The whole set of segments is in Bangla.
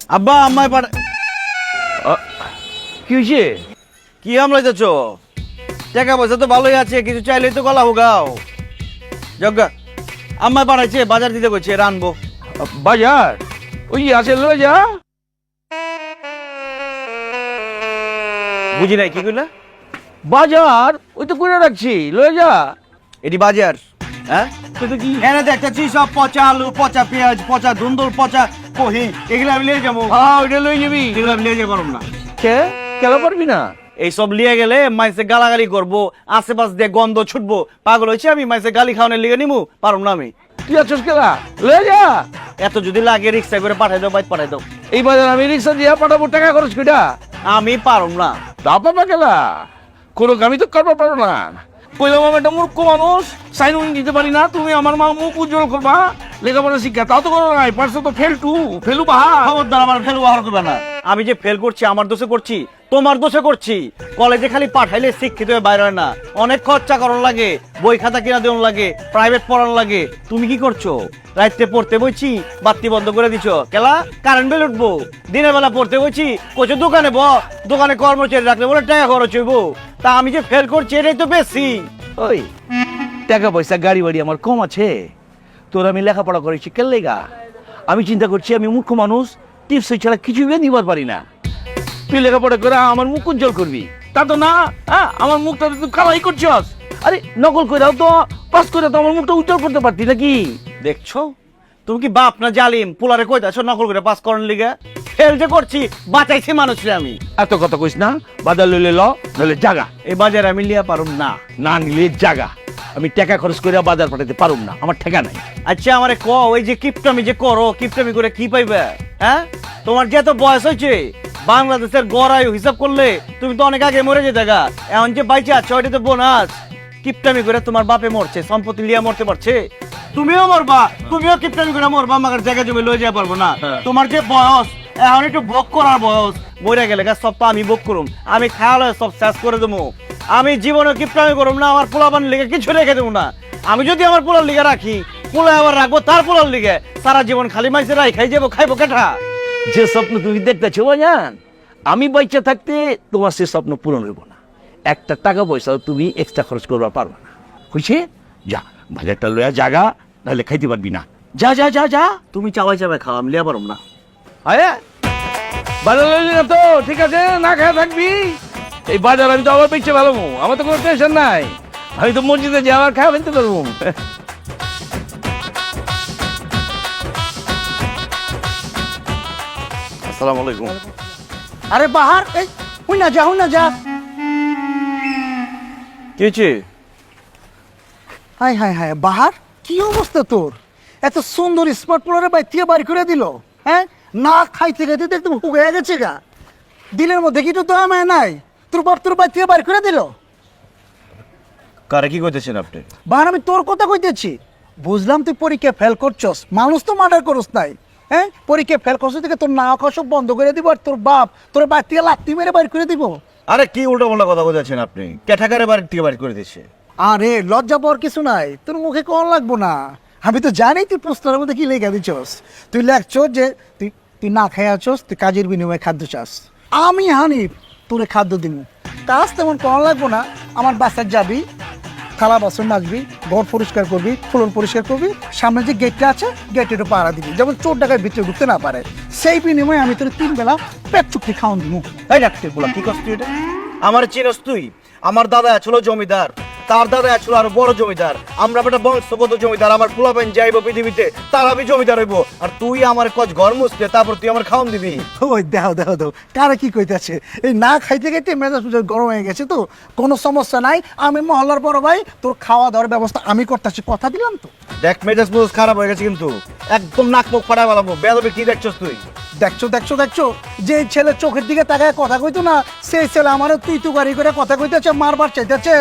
আব্বা আম্মায় পাঠা কি হয়েছে? কি আমলাই যাচ্ছ? টাকা পয়সা তো ভালোই আছে, কিছু চাইলেই তো গলা হোগাও। যজ্ঞা আম্মায় পাঠাইছে, বাজার দিতে কইছে, রানবো। বাজার ওই আছে লয়ে যা। বুঝি নাই কি কইলা? বাজার ওই তো করে রাখছি, লয়ে যা। এটি বাজার? হ্যাঁ কিন্তু কি এনে দেখতেছি সব পচা আলু, পচা পেঁয়াজ, পচা ধুন্দুল, পচা কহি, এগুলো আমি লিয়ে যাবো। হ্যাঁ ওইটা লয়ে যাবি। এগুলো আমি লিয়ে যাবো না। কে কেন পারবি না? এইসব লিয়ে গেলে মাইসে গালাগালি করবো, আশেপাশ দিয়ে গন্ধ ছুটবো। পাগল হয়েছে আমি মাইসে গালি খাওয়ানোর লিগে নিমু? পারুম না আমি। তুই আছিস কেলা, লয়ে যা। এত যদি লাগে রিক্সা করে পাঠাই দাও, বাইক পাঠাই দাও। এই বাজার আমি রিক্সা দিয়ে পাঠাবো, টাকা খরচ কইটা। আমি পারুম না। তা পাবা কেলা, কোনো কামই তো করবা পারো না। কইলাম আমি একটা মূর্খ মানুষ, সাইন দিতে পারি না, তুমি আমার মা মুখ উজ্জ্বল করবা, লেখাপড়া শিক্ষা তাও তো করো নাই, পারছো তো ফেলু বাহা। খবরদার আমার ফেল বাহার করবে না। আমি যে ফেল করছি আমার দোষে করছি, তোমার দোষে করছি। কলেজে খালি পাঠাইলে শিক্ষিত হয়ে বাইরে হয় না, অনেক খরচা করার লাগে, বই খাতা কিনা দেওয়ার লাগে, প্রাইভেট পড়ানো লাগে। তুমি কি করছো? রাত্রে পড়তে বইছি, বাতি বন্ধ করে দিছো, কেলা কারেন্ট বিল উঠবো। দিনের বেলা পড়তে বইছি, কোচে দোকানে দোকানে কর্মচারী রাখলে বলে টাকা খরচ হইবো। তা আমি যে ফেল করছি এটাই তো বেশি। ওই টাকা পয়সা গাড়ি বাড়ি আমার কম আছে, তোর আমি লেখাপড়া করেছি কেন লেগা? আমি চিন্তা করছি আমি মূর্খ মানুষ, টিপস ছাড়া কিছুই নিবার পারি না। তুই লেখাপড়া করে আমার মুখ উজ্জ্বল করবি, তা তো না। হ্যাঁ আমার মুখটা তুই কালাই করছস। আরে নকল কইরাও তো পাস করে তো আমার মুখটা উজ্জ্বল করতে পারতি নাকি? দেখছো তুমি কি বাপ না জালিম? পোলারে কইতাছো নকল করে পাস করার লিগে? ফেল যে করছি, বাঁচাইছি মানুষরে আমি। এত কথা কইস না, বাজার লইলে ল, নইলে জাগা। এই বাজারে আমি লিয়া পারুম না। না নিলে জাগা। আমি টাকা খরচ করে বাজার পাঠাতে পারুম না, আমার ঠেকা নাই। আচ্ছা আমারে ক, ওই যে কিপটামি যে করো, কিপটামি করে কি পাইবে? হ্যাঁ তোমার যে এত বয়স হয়েছে, বাংলাদেশের গড় আয়ু হিসাব করলে তুমি তো অনেক আগে মরে যেতে গা। এখন যে বাইচে আছো ওইটা তো বোনাস। কিপটামি করে তোমার বাপে মরছে, সম্পত্তি লিয়া মরতে পারছে, তুমিও মরবা। তুমিও কিপটামি করে মরবা, আমাকে জায়গা জমি লয়ে যাওয়া পারবো না। তোমার যে বয়স, এখন একটু ভোগ করার বয়স। মরে গেলে গা সব তো আমি ভোগ করুম, আমি খাওয়ালে সব শেষ করে দেবো। আমি জীবনে কিপটামি করুম না, আমার পোলাপান লিগে কিছু রেখে দেবো না। আমি যদি আমার পোলার লিগে রাখি, পোলা আবার রাখবো তার পোলার লিগে, সারা জীবন খালি মাইসে রাই খাই যাবো, খাইবো কেঠা। যে স্বপ্ন তুমি দেখতেছো বাজান, আমি বাচ্চা থাকতে তোমার সে স্বপ্ন পূরণ হইব না। একটা টাকা পয়সা তুমি এক্সট্রা খরচ করবার পারবে না, বুঝছে? যা বাজারটা লইয়া জাগা, নাহলে খাইতে পারবি না। যা যা যা যা। তুমি চাওয়াই চাওয়াই খাও, আমি লিয়া পারুম না। আরে বাজার লইলি না তো ঠিক আছে, না খাওয়া থাকবি। এই বাজার আমি তো আবার পেয়েছে ভালো, আমার তো কোনো টেনশন নাই। আমি তো মসজিদে যে আবার খাওয়া ফেলতে পারবো। আসসালামু আলাইকুম। আরে বাহার, এই হুই না যা। কি হয়েছে? হাই বাহার, কি অবস্থা তোর? এত সুন্দর স্মার্ট পোলারে বাইতিয়ে বাড়ি করে দিল, হ্যাঁ? না খাইতে খাইতে তো একদম হুগে গেছে গা। দিনের মধ্যে কি তো আমায় নাই? তোর বাপ তোর বাইতিয়ে বাড়ি করে দিল। কারে কি কইতেছেন আপনি? বাহার আমি তোর কথা কইতেছি। বুঝলাম তুই পরীক্ষা ফেল করছস, মানুষ তো মার্ডার করস নাই। হ্যাঁ পরীক্ষা ফেল করছিস থেকে তোর না খাওয়া সব বন্ধ করে দিব, আর তোর বাপ তোর বাড়ি থেকে লাত্তি মেরে বাড়ি করে দিব। আরে কি উল্টো পাল্টা কথা বলতেছেন আপনি? ক্যাঠাকারে বাড়ির থেকে বাড়ি করে দিচ্ছে। আরে লজ্জা পাওয়ার কিছু নাই, তোর মুখে কম লাগবো না। আমি তো জানি তুই প্রশ্নের মধ্যে কি লেখা দিচ্ছস। তুই লেখছ যে তুই তুই না খেয়ে আছস, তুই কাজের বিনিময়ে খাদ্য চাস। আমি হানিফ তোরে খাদ্য দিব, কাজ তেমন কম লাগবো না। আমার বাসায় যাবি, থালা বাসন মাজবি, ঘর পরিষ্কার করবি, ফ্লোর পরিষ্কার করবি, সামনে যে গেটটা আছে গেটের পাহারা দিবি, যেমন চোর ডাকার ভিতরে ঢুকতে না পারে। সেই বিনিময়ে আমি তোর 3 বেলা পেট চুক্তি খাওয়ান দিব। এই ডাক্তার বলা কি কষ্ট এটা? আমার চিনস তুই? আমার দাদা ছিল জমিদার, তার দাদা ছিল আরো বড় জমিদার। আমরা বেটা বংশগত জমিদার। আমার পোলাপাইন যাইব পৃথিবীতে, তার আমি জমিদার হইব। আর তুই আমার কচ ঘর মুছতে, তারপর তুই আমার খাওয়ান দিবি? ওই দেহ কারা কি কইতেছে? এই না খাইতে খাইতে মেজাজ গরম হয়ে গেছে তো। কোনো সমস্যা নাই, আমি মহল্লার বড় ভাই, তোর খাওয়া দাওয়ার ব্যবস্থা আমি করতেছি, কথা দিলাম তো। দেখ মেজাজ মেজাজ খারাপ হয়ে গেছে কিন্তু, একদম নাক মুখ ফাটাই বলাবো। বেদবে কি দেখছস তুই? দেখছো যে ছেলে চোখের দিকে তাকায় কথা কইতো না, সেই ছেলে আমারও তুই গাড়ি করে কথা কইতেছে, মারবার চাইতেছে।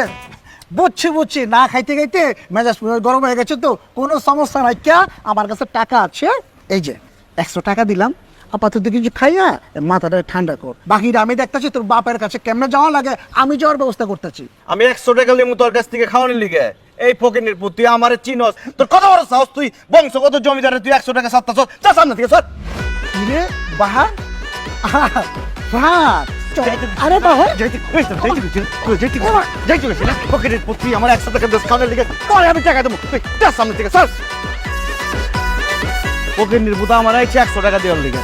বুঝছি না খাইতে খাইতে মেজাজ গরম হয়ে গেছে তো। কোনো সমস্যা নাই, কে আমার কাছে টাকা আছে, এই যে 100 টাকা দিলাম, আপাতত কিছু খাইয়া মাথাটা ঠান্ডা কর। বাকিটা আমি দেখতেছি তোর বাপের কাছে কেমনে যাওয়া লাগে, আমি যাওয়ার ব্যবস্থা করতেছি। আমি 100 টাকা লিমু তোর কাছ থেকে খাওয়ানোর লিগে? এই ফকিনের পুত, তুই আমারে চিনস? তোর কত বড় সাহস? তুই বংশগত জমিদারে তুই 100 টাকা সাত্তাছ? যা সামনে থেকে সর। কিরে বাহার বাহার আরে বাহার আমার 100 টাকা ডিসকাউন্টের লিগে পরে আমি টাকা দেবো সামনে থেকে স্যার পকেট নির্বুতা আমার 100 টাকা দেওয়ার লিগে